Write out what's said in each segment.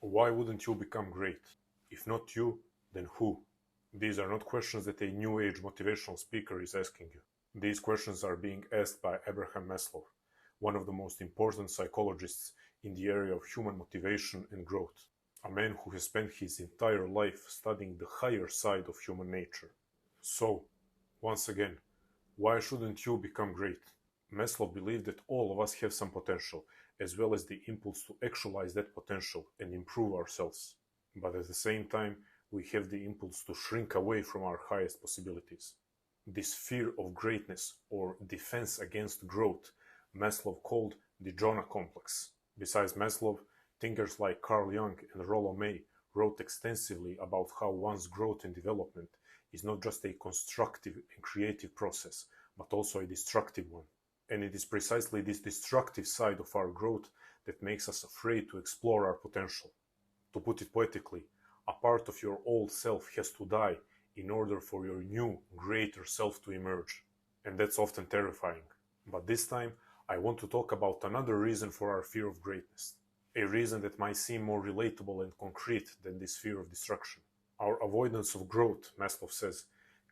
Why wouldn't you become great? If not you, then who? These are not questions that a new age motivational speaker is asking you. These questions are being asked by Abraham Maslow, one of the most important psychologists in the area of human motivation and growth. A man who has spent his entire life studying the higher side of human nature. So, once again, why shouldn't you become great? Maslow believed that all of us have some potential, as well as the impulse to actualize that potential and improve ourselves. But at the same time, we have the impulse to shrink away from our highest possibilities. This fear of greatness, or defense against growth, Maslow called the Jonah complex. Besides Maslow, thinkers like Carl Jung and Rollo May wrote extensively about how one's growth and development is not just a constructive and creative process, but also a destructive one. And it is precisely this destructive side of our growth that makes us afraid to explore our potential. To put it poetically, a part of your old self has to die in order for your new, greater self to emerge. And that's often terrifying. But this time, I want to talk about another reason for our fear of greatness. A reason that might seem more relatable and concrete than this fear of destruction. Our avoidance of growth, Maslow says,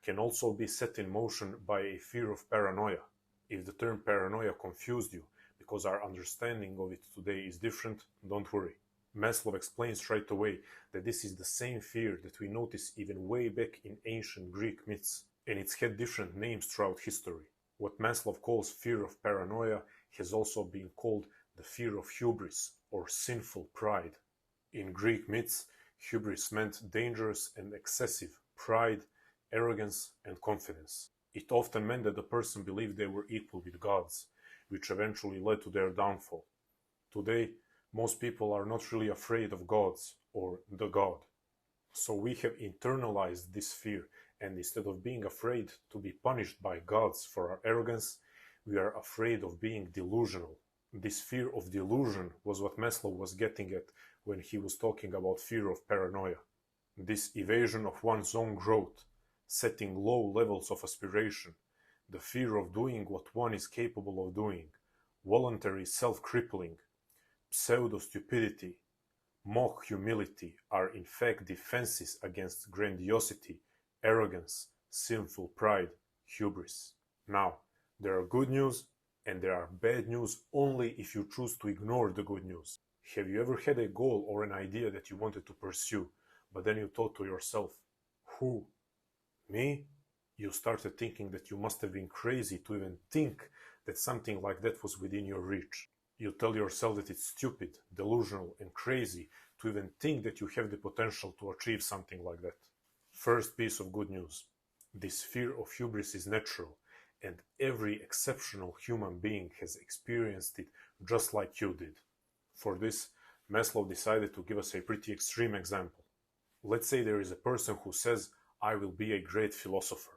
can also be set in motion by a fear of paranoia. If the term paranoia confused you because our understanding of it today is different, don't worry. Maslow explains right away that this is the same fear that we notice even way back in ancient Greek myths, and it's had different names throughout history. What Maslow calls fear of paranoia has also been called the fear of hubris, or sinful pride. In Greek myths, hubris meant dangerous and excessive pride, arrogance, and confidence. It often meant that the person believed they were equal with gods, which eventually led to their downfall. Today, most people are not really afraid of gods or the god. So we have internalized this fear, and instead of being afraid to be punished by gods for our arrogance, we are afraid of being delusional. This fear of delusion was what Maslow was getting at when he was talking about fear of paranoia. This evasion of one's own growth, setting low levels of aspiration, the fear of doing what one is capable of doing, voluntary self-crippling, pseudo-stupidity, mock humility are in fact defenses against grandiosity, arrogance, sinful pride, hubris. Now, there are good news and there are bad news only if you choose to ignore the good news. Have you ever had a goal or an idea that you wanted to pursue, but then you thought to yourself, who? Me? You started thinking that you must have been crazy to even think that something like that was within your reach. You tell yourself that it's stupid, delusional, and crazy to even think that you have the potential to achieve something like that. First piece of good news. This fear of hubris is natural, and every exceptional human being has experienced it just like you did. For this, Maslow decided to give us a pretty extreme example. Let's say there is a person who says, I will be a great philosopher.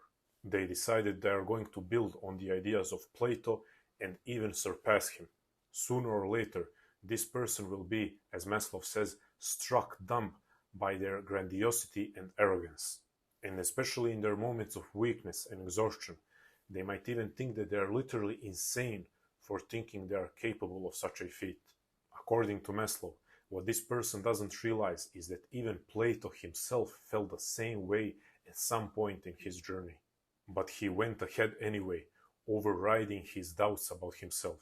They decided they are going to build on the ideas of Plato and even surpass him. Sooner or later, this person will be, as Maslow says, struck dumb by their grandiosity and arrogance. And especially in their moments of weakness and exhaustion, they might even think that they are literally insane for thinking they are capable of such a feat. According to Maslow, what this person doesn't realize is that even Plato himself felt the same way at some point in his journey. But he went ahead anyway, overriding his doubts about himself.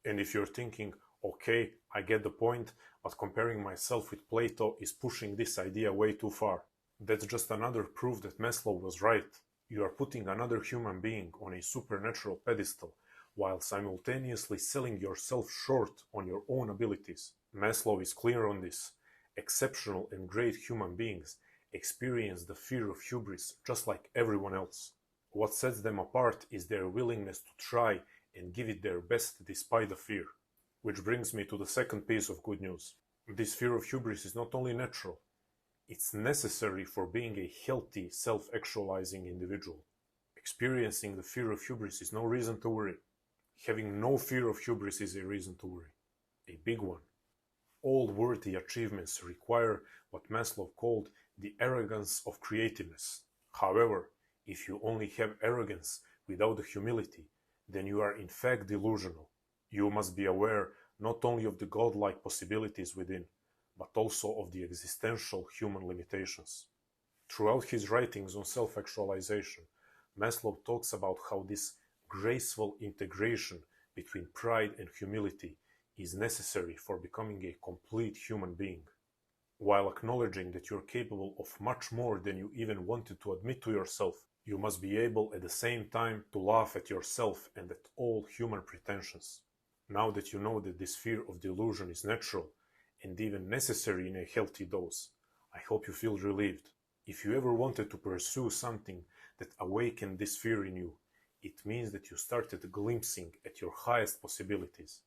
And if you're thinking, okay, I get the point, but comparing myself with Plato is pushing this idea way too far, that's just another proof that Maslow was right. You are putting another human being on a supernatural pedestal while simultaneously selling yourself short on your own abilities. Maslow is clear on this. Exceptional and great human beings experience the fear of hubris just like everyone else. What sets them apart is their willingness to try and give it their best despite the fear. Which brings me to the second piece of good news. This fear of hubris is not only natural, it's necessary for being a healthy, self-actualizing individual. Experiencing the fear of hubris is no reason to worry. Having no fear of hubris is a reason to worry. A big one. All worthy achievements require what Maslow called the arrogance of creativeness. However, if you only have arrogance without the humility, then you are in fact delusional. You must be aware not only of the godlike possibilities within, but also of the existential human limitations. Throughout his writings on self-actualization, Maslow talks about how this graceful integration between pride and humility is necessary for becoming a complete human being. While acknowledging that you're capable of much more than you even wanted to admit to yourself, you must be able at the same time to laugh at yourself and at all human pretensions. Now that you know that this fear of delusion is natural and even necessary in a healthy dose, I hope you feel relieved. If you ever wanted to pursue something that awakened this fear in you, it means that you started glimpsing at your highest possibilities.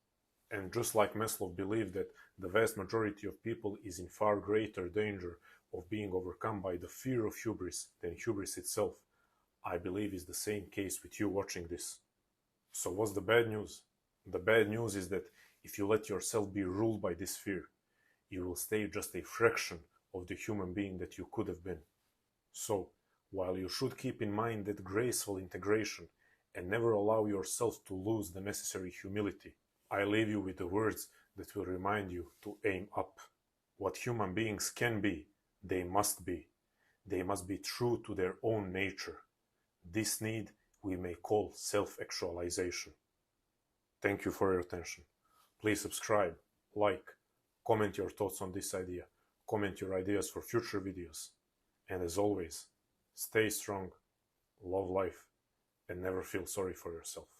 And just like Maslow believed that the vast majority of people is in far greater danger of being overcome by the fear of hubris than hubris itself, I believe is the same case with you watching this. So what's the bad news? The bad news is that if you let yourself be ruled by this fear, you will stay just a fraction of the human being that you could have been. So, while you should keep in mind that graceful integration and never allow yourself to lose the necessary humility, I leave you with the words that will remind you to aim up. What human beings can be, they must be. They must be true to their own nature. This need we may call self-actualization. Thank you for your attention. Please subscribe, like, comment your thoughts on this idea, comment your ideas for future videos. And as always, stay strong, love life, and never feel sorry for yourself.